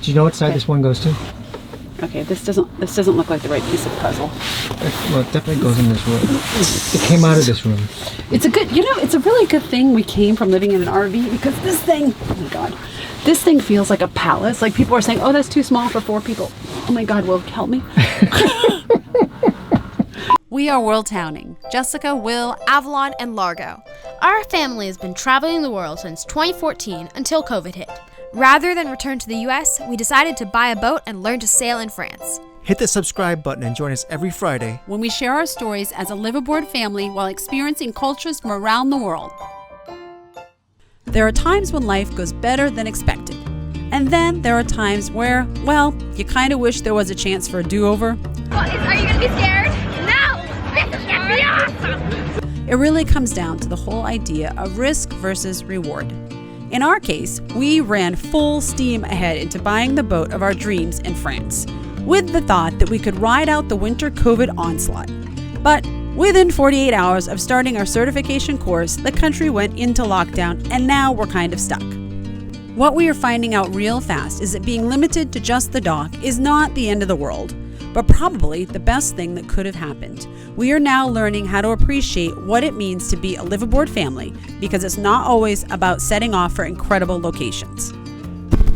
Do you know what side this one goes to? Okay, this doesn't look like the right piece of puzzle. Well, it definitely goes in this room. It came out of this room. It's a really good thing we came from living in an RV, because this thing, oh my God, this thing feels like a palace. Like, people are saying, oh, that's too small for 4 people. Oh my God, Will, help me. We are WORLDTOWNING. Jessica, Will, Avalon, and Largo. Our family has been traveling the world since 2014 until COVID hit. Rather than return to the US, we decided to buy a boat and learn to sail in France. Hit the subscribe button and join us every Friday When we share our stories as a Liveaboard family while experiencing cultures from around the world. There are times when life goes better than expected. And then there are times where, well, you kind of wish there was a chance for a do-over. Are you gonna be scared? No! This is gonna be awesome! It really comes down to the whole idea of risk versus reward. In our case, we ran full steam ahead into buying the boat of our dreams in France, with the thought that we could ride out the winter COVID onslaught. But within 48 hours of starting our certification course, the country went into lockdown, and now we're kind of stuck. What we are finding out real fast is that being limited to just the dock is not the end of the world, but probably the best thing that could have happened. We are now learning how to appreciate what it means to be a Liveaboard family, because it's not always about setting off for incredible locations.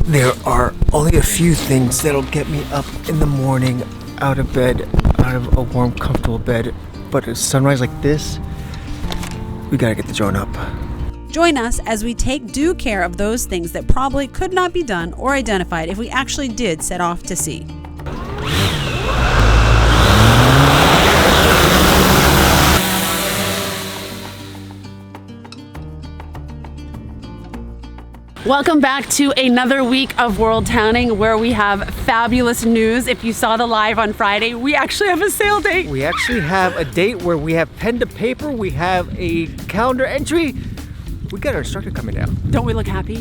There are only a few things that'll get me up in the morning, out of bed, out of a warm, comfortable bed. But at sunrise like this, we gotta get the drone up. Join us as we take due care of those things that probably could not be done or identified if we actually did set off to sea. Welcome back to another week of WORLDTOWNING, where we have fabulous news. If you saw the live on Friday, we actually have a sail date. We actually have a date where we have pen to paper, we have a calendar entry. We got our instructor coming down. Don't we look happy?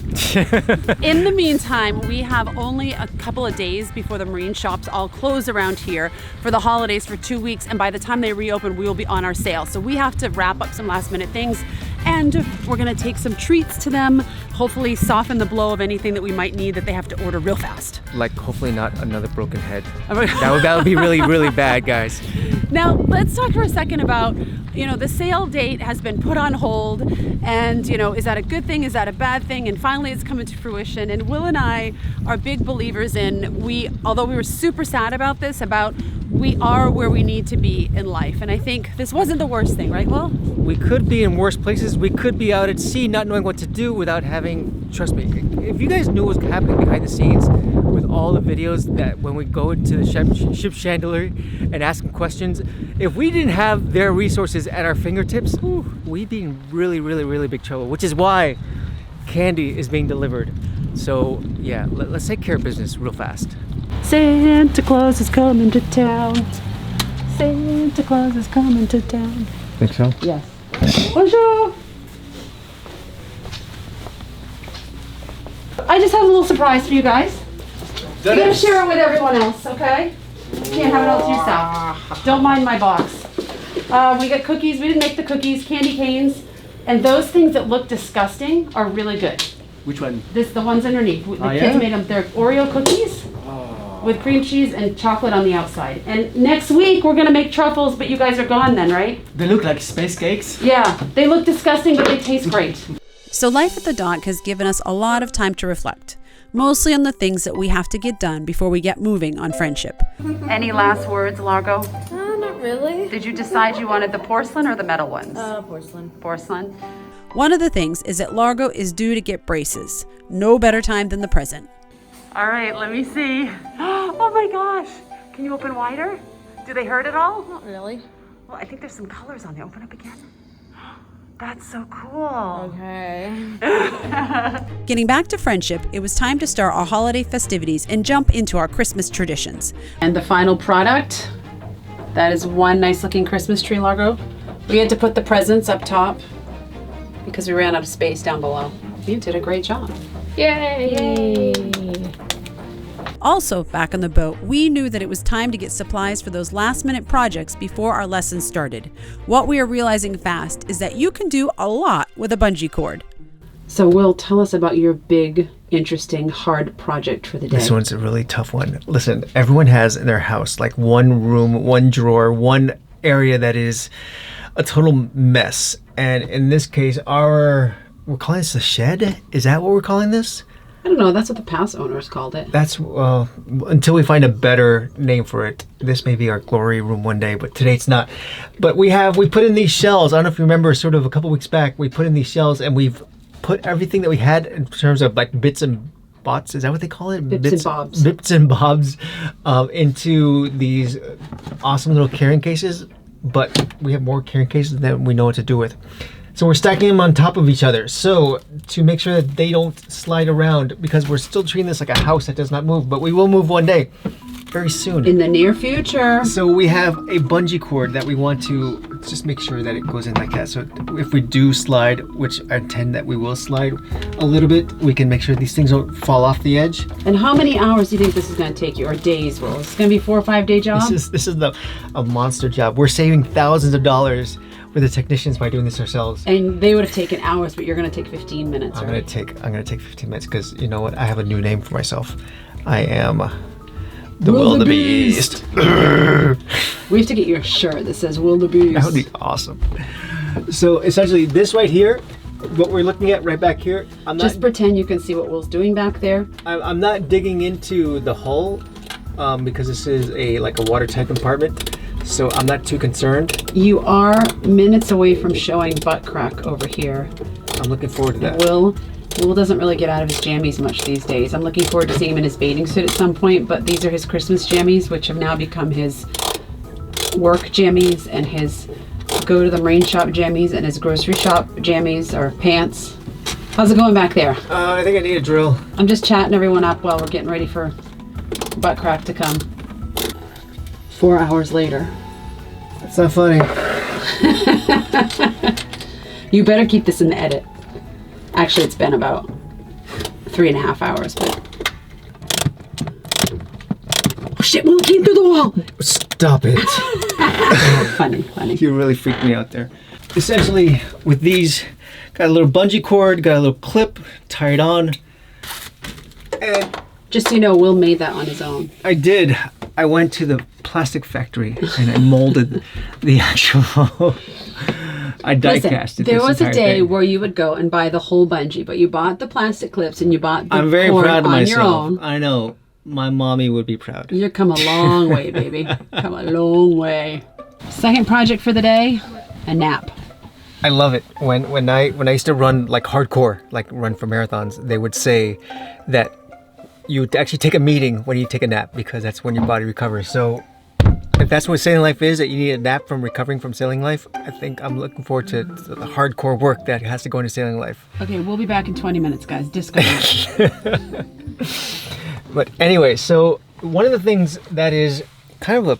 In the meantime, we have only a couple of days before the marine shops all close around here for the holidays for 2 weeks, and by the time they reopen, we will be on our sail. So we have to wrap up some last minute things, and we're gonna take some treats to them, hopefully soften the blow of anything that we might need that they have to order real fast. Like, hopefully not another broken head. That would be really, really bad, guys. Now, let's talk for a second about, the sail date has been put on hold, and, is that a good thing? Is that a bad thing? And finally, it's coming to fruition. And Will and I are big believers in, although we were super sad about this, we are where we need to be in life. And I think this wasn't the worst thing, right, Will? We could be in worse places. We could be out at sea not knowing what to do without having, trust me, if you guys knew what was happening behind the scenes with all the videos that when we go into the ship chandelier and ask them questions, if we didn't have their resources at our fingertips, we'd be in really, really, really big trouble, which is why candy is being delivered. So yeah, let's take care of business real fast. Santa Claus is coming to town. Santa Claus is coming to town. Think so? Yes. Bonjour. I just have a little surprise for you guys. You gotta share it with everyone else, okay? You can't have it all to yourself. Don't mind my box. We got cookies. We didn't make the cookies. Candy canes. And those things that look disgusting are really good. Which one? The ones underneath. The kids made them. They're Oreo cookies with cream cheese and chocolate on the outside. And next week we're gonna make truffles, but you guys are gone then, right? They look like space cakes. Yeah, they look disgusting, but they taste great. So life at the dock has given us a lot of time to reflect, mostly on the things that we have to get done before we get moving on friendship. Any last words, Largo? Not really. Did you decide you wanted the porcelain or the metal ones? Porcelain. Porcelain. One of the things is that Largo is due to get braces. No better time than the present. All right, let me see. Oh my gosh. Can you open wider? Do they hurt at all? Not really. Well, I think there's some colors on there. Open up again. That's so cool. Okay. Getting back to friendship, it was time to start our holiday festivities and jump into our Christmas traditions. And the final product, that is one nice looking Christmas tree, Largo. We had to put the presents up top because we ran out of space down below. You did a great job. Yay! Also, back on the boat, we knew that it was time to get supplies for those last-minute projects before our lessons started. What we are realizing fast is that you can do a lot with a bungee cord. So, Will, tell us about your big interesting, hard project for the day? This one's a really tough one. Listen, everyone has in their house like one room, one drawer, one area that is a total mess. And in this case, we're calling this the shed? Is that what we're calling this? I don't know. That's what the past owners called it. That's, until we find a better name for it. This may be our glory room one day, but today it's not. But we put in these shells. I don't know if you remember, sort of a couple weeks back, we put in these shells and we've put everything that we had in terms of like bits and bots. Is that what they call it? Bits and bobs. Bits and bobs into these awesome little carrying cases. But we have more carrying cases than we know what to do with. So we're stacking them on top of each other. So to make sure that they don't slide around, because we're still treating this like a house that does not move, but we will move one day, very soon. In the near future. So we have a bungee cord that we want to just make sure that it goes in like that. So if we do slide, which I intend that we will slide a little bit, we can make sure these things don't fall off the edge. And how many hours do you think this is going to take you, or days? Well, it's going to be 4 or 5 day job? This is a monster job. We're saving thousands of dollars with the technicians by doing this ourselves. And they would have taken hours, but you're going to take 15 minutes, I'm right? gonna take 15 minutes because you know what? I have a new name for myself. I am the wildebeest. We have to get you a shirt that says wildebeest. That would be awesome. So essentially, this right here, what we're looking at right back here, Just pretend you can see what Will's doing back there. I'm not digging into the hull because this is like a watertight compartment. So I'm not too concerned. You are minutes away from showing butt crack over here. I'm looking forward to that. Will doesn't really get out of his jammies much these days. I'm looking forward to seeing him in his bathing suit at some point, but these are his Christmas jammies, which have now become his work jammies and his go to the marine shop jammies and his grocery shop jammies or pants. How's it going back there? I think I need a drill. I'm just chatting everyone up while we're getting ready for butt crack to come. 4 hours later. That's not funny. You better keep this in the edit. Actually, it's been about 3.5 hours, but... Oh shit, Will came through the wall! Stop it. Funny. You really freaked me out there. Essentially, with these, got a little bungee cord, got a little clip, tied on. And just so you know, Will made that on his own. I did. I went to the plastic factory and I molded the actual... I die-cast it. There was a day where you would go and buy the whole bungee, but you bought the plastic clips and you bought the I'm very cord proud of on myself. your own. I know. My mommy would be proud. You've come a long way, baby. Come a long way. Second project for the day, a nap. I love it. When I used to run like hardcore, like run for marathons, they would say that you actually take a meeting when you take a nap because that's when your body recovers. So if that's what sailing life is, that you need a nap from recovering from sailing life, I think I'm looking forward to the hardcore work that has to go into sailing life. Okay, we'll be back in 20 minutes, guys. Disconnect. But anyway, so one of the things that is kind of a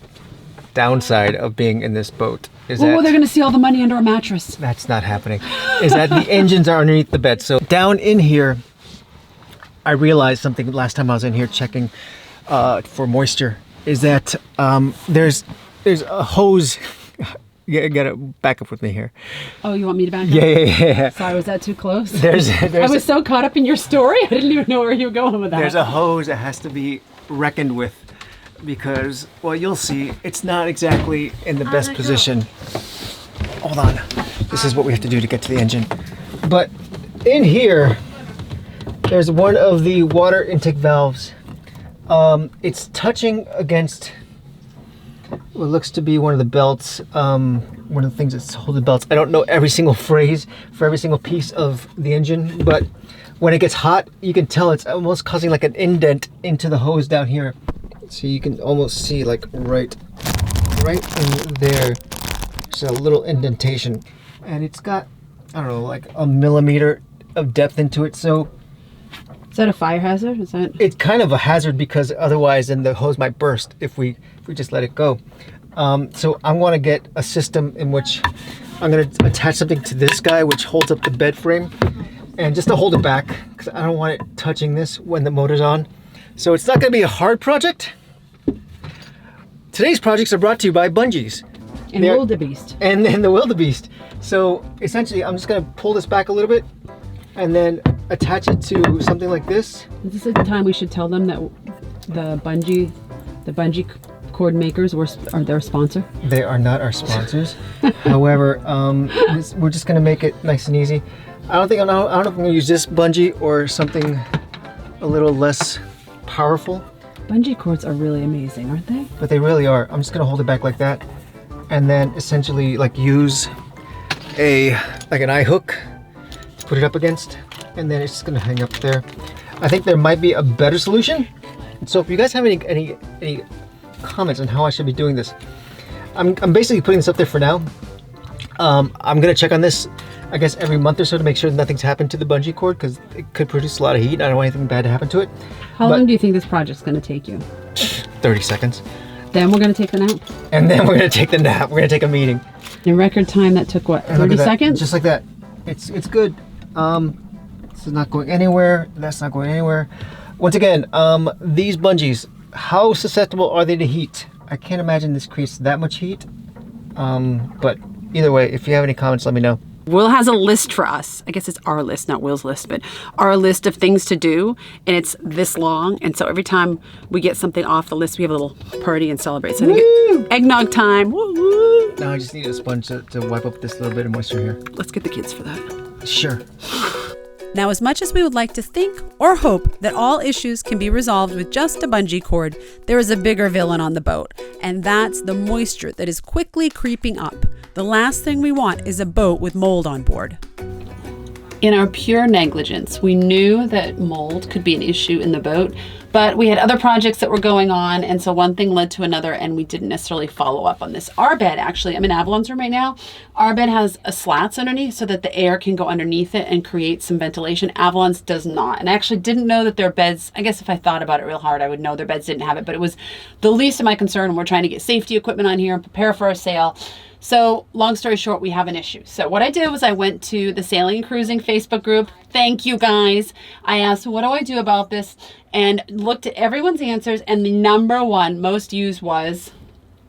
downside of being in this boat is that... Oh, they're going to see all the money under a mattress. That's not happening. Is that the engines are underneath the bed. So down in here, I realized something last time I was in here checking for moisture, is that there's a hose. You gotta back up with me here. Oh, you want me to back up? Yeah. Sorry, was that too close? There's I was so caught up in your story, I didn't even know where you were going with that. There's a hose that has to be reckoned with because, well, you'll see, it's not exactly in the best position. Hold on. This is what we have to do to get to the engine. But in here, there's one of the water intake valves. It's touching against what looks to be one of the belts, one of the things that's holding the belts. I don't know every single phrase for every single piece of the engine, but when it gets hot, you can tell it's almost causing like an indent into the hose down here. So you can almost see like right in there, there's a little indentation. And it's got, I don't know, like a millimeter of depth into it. So is that a fire hazard? Is that? It's kind of a hazard because otherwise then the hose might burst if we just let it go. So I want to get a system in which I'm going to attach something to this guy which holds up the bed frame, and just to hold it back because I don't want it touching this when the motor's on. So it's not going to be a hard project. Today's projects are brought to you by bungees. And wildebeest. And then the wildebeest. So essentially I'm just going to pull this back a little bit and then attach it to something like this. Is this the time we should tell them that the bungee cord makers are their sponsor? They are not our sponsors. However, we're just gonna make it nice and easy. I don't know if I'm gonna use this bungee or something a little less powerful. Bungee cords are really amazing, aren't they? But they really are. I'm just gonna hold it back like that, and then essentially like use an eye hook to put it up against, and then it's just gonna hang up there. I think there might be a better solution. So if you guys have any comments on how I should be doing this, I'm basically putting this up there for now. I'm gonna check on this, I guess, every month or so to make sure nothing's happened to the bungee cord, because it could produce a lot of heat. I don't want anything bad to happen to it. How long do you think this project's gonna take you? 30 seconds. Then we're gonna take the nap. And then we're gonna take the nap. We're gonna take a meeting. In record time, that took what, 30 seconds? Just like that. It's good. This is not going anywhere. That's not going anywhere. Once again, these bungees, how susceptible are they to heat? I can't imagine this creates that much heat. But either way, if you have any comments, let me know. Will has a list for us. I guess it's our list, not Will's list, but our list of things to do, and it's this long. And so every time we get something off the list, we have a little party and celebrate. So I think it's eggnog time. Woo, woo. Now I just need a sponge to wipe up this little bit of moisture here. Let's get the kids for that. Sure. Now, as much as we would like to think or hope that all issues can be resolved with just a bungee cord, there is a bigger villain on the boat, and that's the moisture that is quickly creeping up. The last thing we want is a boat with mold on board. In our pure negligence, we knew that mold could be an issue in the boat, but we had other projects that were going on, and so one thing led to another, and we didn't necessarily follow up on this. Our bed, actually, I'm in Avalon's room right now. Our bed has slats underneath so that the air can go underneath it and create some ventilation. Avalon's does not, and I actually didn't know that their beds, I guess if I thought about it real hard, I would know their beds didn't have it, but it was the least of my concern, and we're trying to get safety equipment on here and prepare for our sail. So long story short, we have an issue. So what I did was I went to the Sailing and Cruising Facebook group. Thank you guys. I asked, what do I do about this? And looked at everyone's answers. And the number one most used was,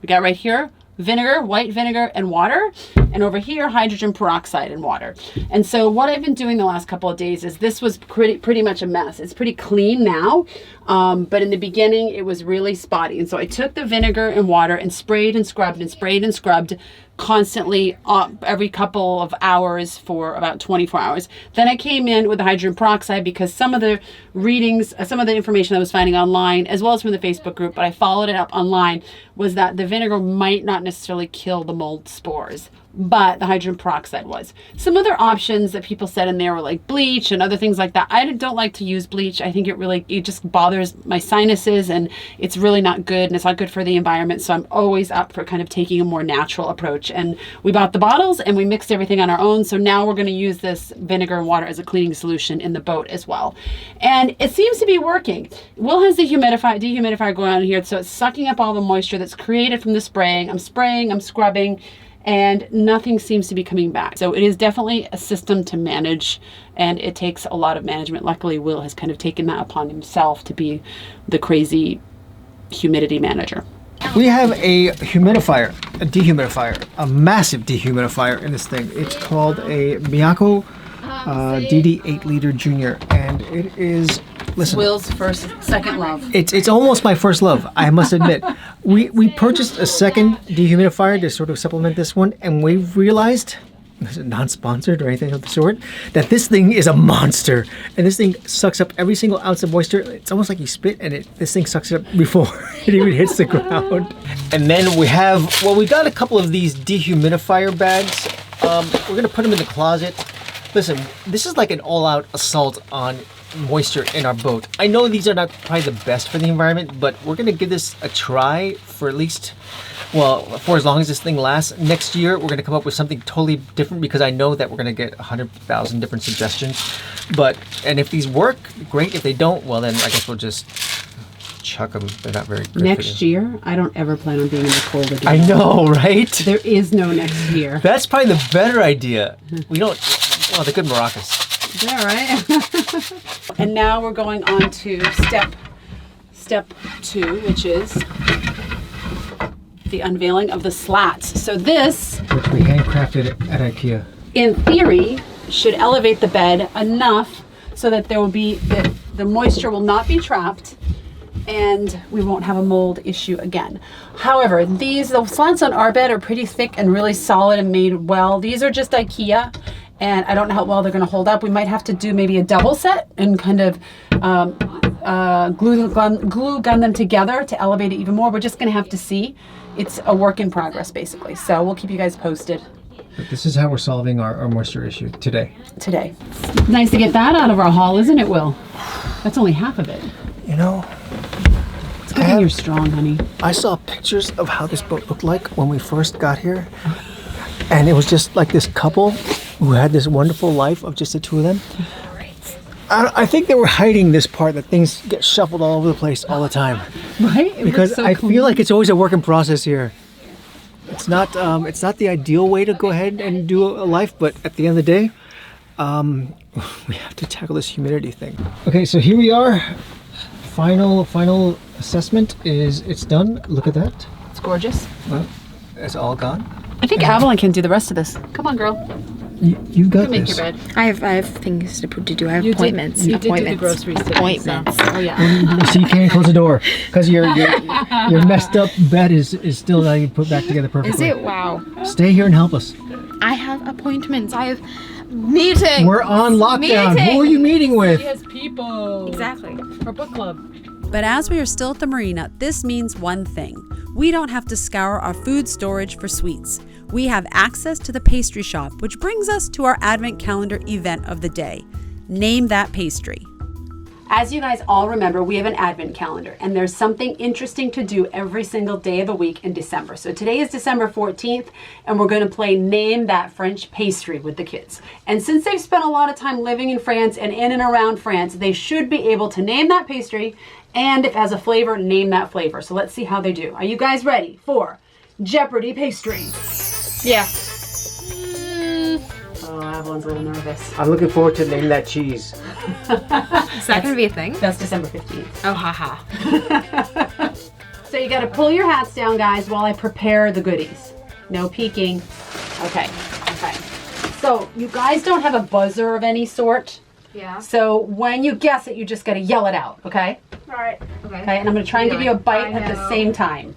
we got right here, vinegar, white vinegar and water. And over here, hydrogen peroxide and water. And so what I've been doing the last couple of days is this was pretty much a mess. It's pretty clean now. But in the beginning, it was really spotty. And so I took the vinegar and water and sprayed and scrubbed and sprayed and scrubbed constantly every couple of hours for about 24 hours. Then I came in with the hydrogen peroxide because some of the readings, some of the information I was finding online, as well as from the Facebook group, but I followed it up online, was that the vinegar might not necessarily kill the mold spores, but the hydrogen peroxide was. Some other options that people said in there were like bleach and other things like that. I don't like to use bleach. I think it just bothers my sinuses, and it's really not good, and it's not good for the environment. So I'm always up for kind of taking a more natural approach. And we bought the bottles and we mixed everything on our own. So now we're going to use this vinegar and water as a cleaning solution in the boat as well. And it seems to be working. Will has the dehumidifier going on here. So it's sucking up all the moisture that's created from the spraying. I'm scrubbing, and nothing seems to be coming back. So it is definitely a system to manage, and it takes a lot of management. Luckily, Will has kind of taken that upon himself to be the crazy humidity manager. We have a dehumidifier, a massive dehumidifier in this thing. It's called a Miyako DD 8-liter Junior, and it is, listen, Will's second love. It's almost my first love, I must admit. We purchased a second dehumidifier to sort of supplement this one, and we've realized, this is non-sponsored or anything of the sort, that this thing is a monster, and this thing sucks up every single ounce of moisture. It's almost like you spit, and this thing sucks it up before it even hits the ground. And then we got a couple of these dehumidifier bags. We're gonna put them in the closet. Listen, this is like an all-out assault on moisture in our boat. I know these are not probably the best for the environment, but we're gonna give this a try for at least, well, for as long as this thing lasts. Next year, we're gonna come up with something totally different, because I know that we're gonna get 100,000 different suggestions. And if these work, great. If they don't, well then I guess we'll just chuck them. They're not very good. Next year, I don't ever plan on being in the cold again. I know, right? There is no next year. That's probably the better idea. We don't, well, the good maracas. Yeah, right? And now we're going on to step 2, which is the unveiling of the slats. So this, which we handcrafted at IKEA, in theory, should elevate the bed enough so that there will be the moisture will not be trapped, and we won't have a mold issue again. However, the slats on our bed are pretty thick and really solid and made well. These are just IKEA, and I don't know how well they're going to hold up. We might have to do maybe a double set and kind of glue gun them together to elevate it even more. We're just going to have to see. It's a work in progress, basically. So we'll keep you guys posted. But this is how we're solving our moisture issue today. It's nice to get that out of our haul, isn't it, Will? That's only half of it. You know, It's good that you're strong, honey. I saw pictures of how this boat looked like when we first got here. And it was just like this couple who had this wonderful life of just the two of them. I think they were hiding this part that things get shuffled all over the place all the time. Right? Because I feel like it's always a work in process here. It's not the ideal way to go ahead and do a life, but at the end of the day, we have to tackle this humidity thing. Okay, so here we are. Final assessment is it's done. Look at that. It's gorgeous. Well, it's all gone. I think Avalon can do the rest of this. Come on, girl. You got Make this. your bed. I have things to do. I have appointments. You did do the groceries today. Appointments. So. Oh yeah. So you can't close the door because your messed up bed is still not even put back together perfectly. Is it? Wow. Stay here and help us. I have appointments. I have meetings. We're on lockdown. Who are you meeting with? He has people. Exactly. For book club. But as we are still at the marina, this means one thing. We don't have to scour our food storage for sweets. We have access to the pastry shop, which brings us to our advent calendar event of the day. Name that pastry. As you guys all remember, we have an advent calendar, and there's something interesting to do every single day of the week in December. So today is December 14th, and we're going to play Name That French Pastry with the kids. And since they've spent a lot of time living in France and in and around France, they should be able to name that pastry, and if it has a flavor, name that flavor. So let's see how they do. Are you guys ready for Jeopardy pastry? Yeah. Oh, Avalon's a little nervous. I'm looking forward to name that cheese. Is that going to be a thing? That's December 15th. Oh, haha. So you got to pull your hats down, guys, while I prepare the goodies. No peeking. Okay. So you guys don't have a buzzer of any sort. Yeah. So when you guess it, you just got to yell it out, okay? All right. Okay. Okay, and I'm going to try and give you a bite at the same time.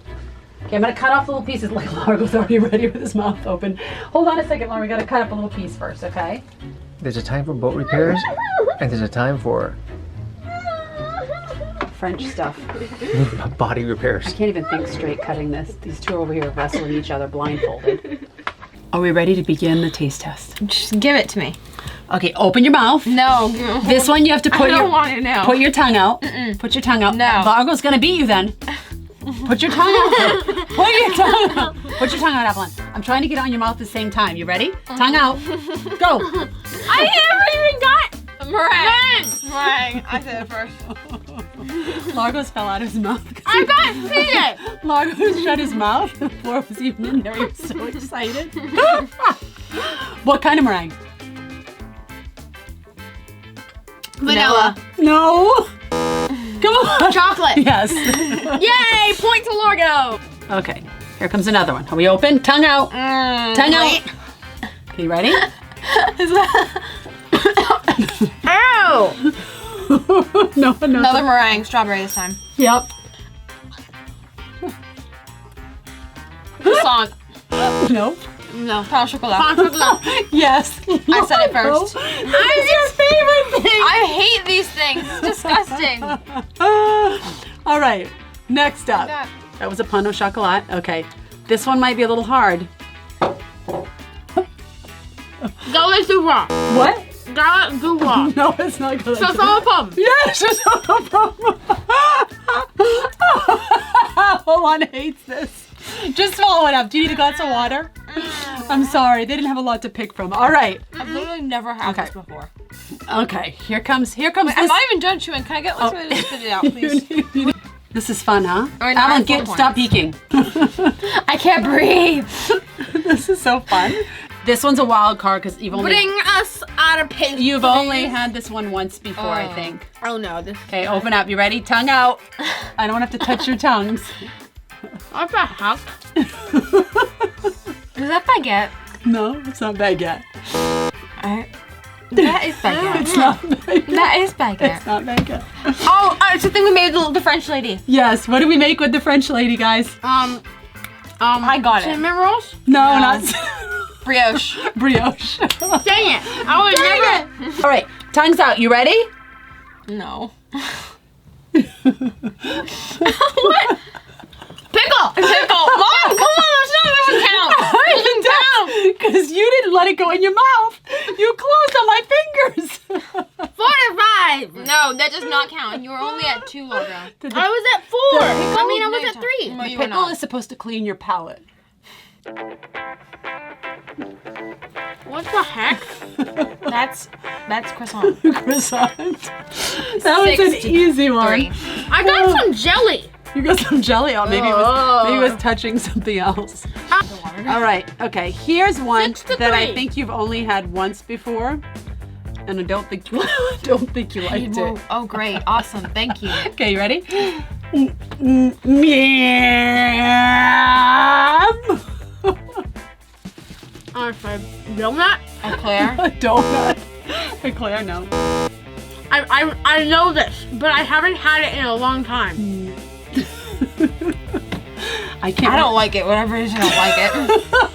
Okay, I'm going to cut off little pieces. Like Largo's already ready with his mouth open. Hold on a second, Laura. We got to cut up a little piece first, okay? There's a time for boat repairs, and there's a time for French stuff. body repairs. I can't even think straight cutting this. These two over here wrestling each other blindfolded. Are we ready to begin the taste test? Just give it to me. Okay, open your mouth. No. This one you have to put I don't want it now. Put your tongue out. Put your tongue out. No. Largo's gonna beat you then. Put your tongue out. Put your tongue out. Put your tongue out, Avalon. I'm trying to get it on your mouth at the same time. You ready? Tongue out. Go. I never even got meringue. Meringue. I said it first. Largo's fell out of his mouth. I got it. Largo shut his mouth before it was even in there. He was so excited. What kind of meringue? Vanilla. No. Come on. Chocolate. Yes. Yay! Point to Largo. Okay. Here comes another one. Are we open? Tongue out. Tongue out. Okay, you ready? Ow! No. Another meringue. Strawberry this time. Yep. Croissant. Nope. No. Pain au chocolat. Yes. I said it first. What is your favorite thing? I hate these things. It's disgusting. All right. Next up. That. That was a pain au chocolat. Okay. This one might be a little hard. Galette du roi. What? Galette du roi. No, it's not good. Sauce à la pomme. Yes, it's not a problem. Avalon hates this. Just swallow it up. Do you need a glass of water? I'm sorry. They didn't have a lot to pick from. All right. I've literally never had Okay. this before. Okay. Here comes I'm this. not even done chewing. Can I get one to spit it out, please? This is fun, huh? All right, now I Avalon, have 4 stop peeking. I can't breathe. This is so fun. This one's a wild card because you've only us out of pastry. you've only had this one once before, I think. Oh no, this. Okay, open up. You ready? Tongue out. I don't have to touch your tongues. What's that house? Is that baguette? No, it's not bad yet. Alright. That is baguette. It's not baguette. That is baguette. It's not baguette. Oh, it's the thing we made with the French lady. Yes, what did we make with the French lady, guys? I got it. Cinnamon rolls? No, not Brioche. brioche. Dang it. I would never. All right, tongues out. You ready? No. What? Pickle! Mom, come on, that's not even count. Doesn't count. Because you didn't let it go in your mouth. You closed on my fingers. 4 to 5. No, that does not count. You were only at 2, Laura. I was at 4. I mean, I was at 3. The pickle is supposed to clean your palate. What the heck? That's croissant. Croissant. That was an easy one. I got some jelly. You got some jelly on. Maybe it was touching something else. All right. Okay. Here's one 6 to that I 3. think you've only had once before, and I don't think you liked it. Oh, great. Awesome. Thank you. Okay. You ready? Meow. Donut? Eclair? Donut. Eclair, no. I know this, but I haven't had it in a long time. I can't. I don't like it. Whatever it is, I don't like it.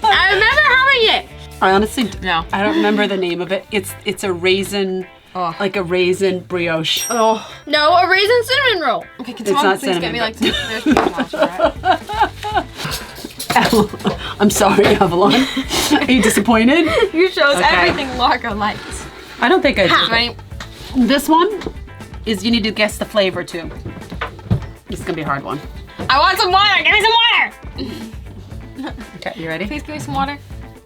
I remember having it. I honestly No. I don't remember the name of it. It's a raisin, like a raisin brioche. Oh. No, a raisin cinnamon roll. Okay, can It's someone not please cinnamon, get me like but- some, there's people watching, right? I'm sorry, Avalon. Are you disappointed? You chose Okay. everything Largo likes. I don't think I did. Right? This one is you need to guess the flavor too. This is gonna be a hard one. I want some water. Give me some water. Okay, you ready? Please give me some water.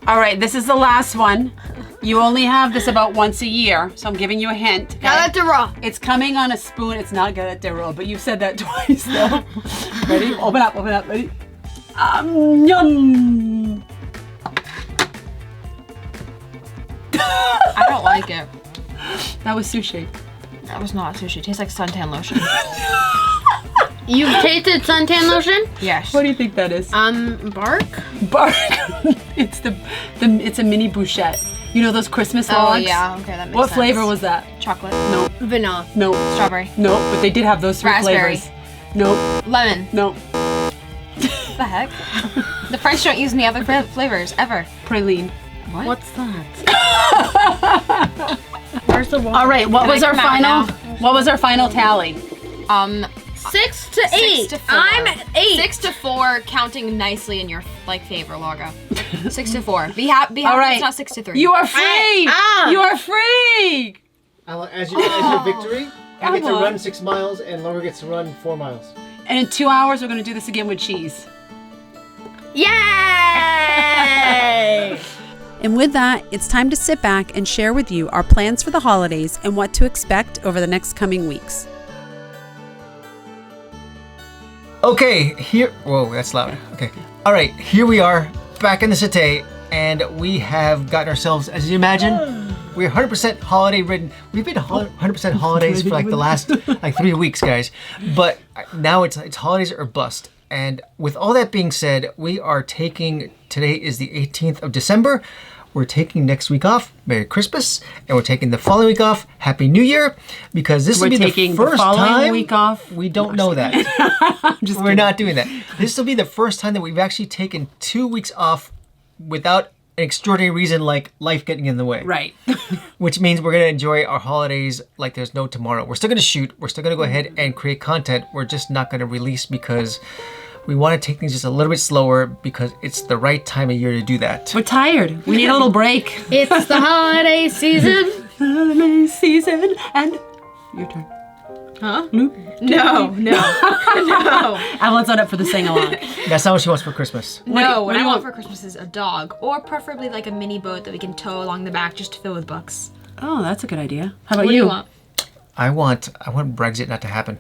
All right, this is the last one. You only have this about once a year, so I'm giving you a hint. Okay? Galette raw. It's coming on a spoon. It's not galette de roll, but you've said that twice though. Ready? Open up, ready? Yum! I don't like it. That was sushi. That was not sushi. It tastes like suntan lotion. You've tasted suntan lotion? Yes. What do you think that is? Bark? Bark. It's it's a mini bouchette. You know those Christmas logs? Oh yeah, okay, that makes What sense. flavor was that? Chocolate. No. Vanilla. No. Strawberry. No, but they did have those 3 Raspberry. flavors. No. Lemon. No. What the heck? The French don't use any other flavors, ever. Praline. What's that? Where's the water? All right, what Can was I our come out final? now? What was our final tally? 6 to 8. 6 to 4. I'm at 8. 6 to 4, counting nicely in your favor, Largo. 6 to 4. Be happy. All right. It's not 6 to 3. You are free. You are free. As your victory, I get to run 6 miles and Laura gets to run 4 miles. And in 2 hours, we're gonna do this again with cheese. Yay! And with that, it's time to sit back and share with you our plans for the holidays and what to expect over the next coming weeks. Okay, here. Whoa, that's loud. Okay. All right, here we are back in the cité, and we have gotten ourselves, as you imagine, we're 100% holiday ridden. We've been 100% holidays for like the last like 3 weeks, guys. But now it's holidays or bust. And with all that being said, we are taking, today is the 18th of December. We're taking next week off, Merry Christmas, and we're taking the following week off, Happy New Year, because this will be the first time week off. we don't know that. We're not doing that. This will be the first time that we've actually taken 2 weeks off without an extraordinary reason like life getting in the way. Right. Which means we're going to enjoy our holidays like there's no tomorrow. We're still going to shoot. We're still going to go ahead and create content. We're just not going to release because we want to take things just a little bit slower because it's the right time of year to do that. We're tired. We need a little break. It's the holiday season. Holiday season and your turn. Huh? No. Avalon's not up for the sing-along. That's not what she wants for Christmas. No, what do I you want want? for Christmas is a dog, or preferably like a mini boat that we can tow along the back just to fill with books. Oh, that's a good idea. How about What do you want? I want Brexit not to happen.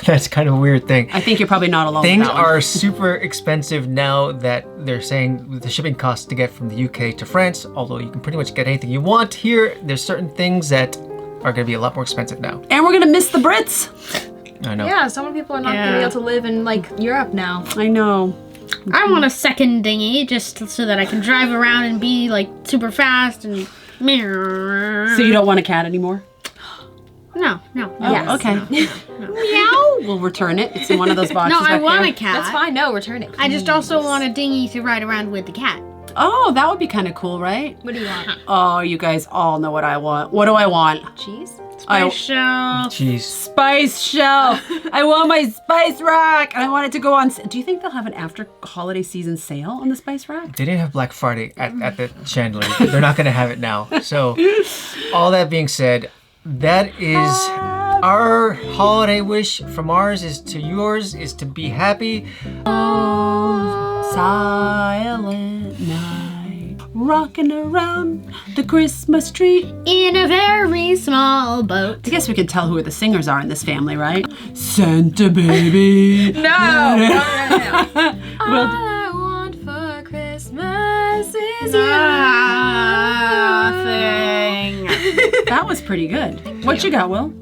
That's kind of a weird thing. I think you're probably not alone. Things with that one. are super expensive now that they're saying with the shipping costs to get from the UK to France, although you can pretty much get anything you want here, there's certain things that are going to be a lot more expensive now. And we're gonna miss the Brits. I know. Yeah, so many people are not going to be able to live in like Europe now. I know. I want a second dinghy just so that I can drive around and be like super fast and So you don't want a cat anymore? No. Oh, okay. Meow. We'll return it. It's in one of those boxes. No, I back want there. a cat. That's fine. No, return it. I just also want a dinghy to ride around with the cat. Oh, that would be kind of cool, right? What do you want? Oh, you guys all know what I want. What do I want? Cheese? Spice shelf. Jeez. Spice shelf. I want my spice rack. And I want it to go on. Do you think they'll have an after holiday season sale on the spice rack? They didn't have Black Friday at the chandelier. They're not going to have it now. So, all that being said, that is our holiday wish from ours is to yours is to be happy. Silent night, rocking around the Christmas tree. In a very small boat. I guess we can tell who the singers are in this family, right? Santa baby. No. Well, All I want for Christmas is Nothing. that was pretty good. What you got, Will?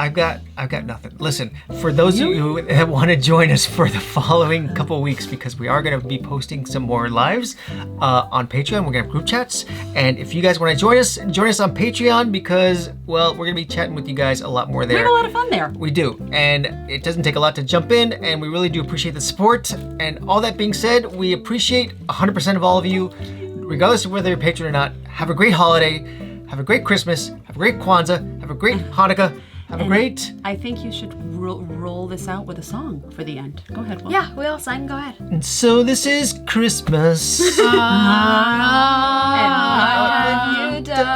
I've got nothing. Listen, for those of you who want to join us for the following couple weeks, because we are going to be posting some more lives on Patreon. We're going to have group chats. And if you guys want to join us on Patreon because, well, we're going to be chatting with you guys a lot more there. We have a lot of fun there. We do. And it doesn't take a lot to jump in, and we really do appreciate the support. And all that being said, we appreciate 100% of all of you, regardless of whether you're a patron or not. Have a great holiday. Have a great Christmas. Have a great Kwanzaa. Have a great Hanukkah. Have a great... I think you should roll this out with a song for the end. Go ahead, Will. Yeah, we all sign. Go ahead. And so this is Christmas. And what have you done?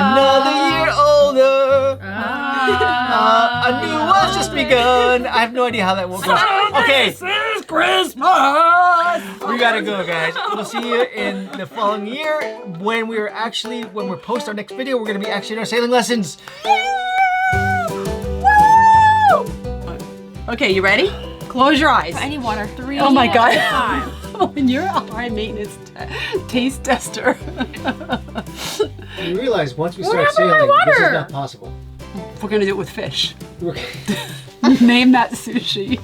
Another year older. A new one's just begun. I have no idea how that will go. Okay. This is Christmas! We gotta go, guys. We'll see you in the following year when we post our next video. We're gonna be actually in our sailing lessons. Woo! Okay, you ready? Close your eyes. I need water. 3. Oh my God. And you're a high maintenance taste tester. You realize once we What start happened to my sailing, this is water? not possible. We're gonna do it with fish. We're- Name that sushi.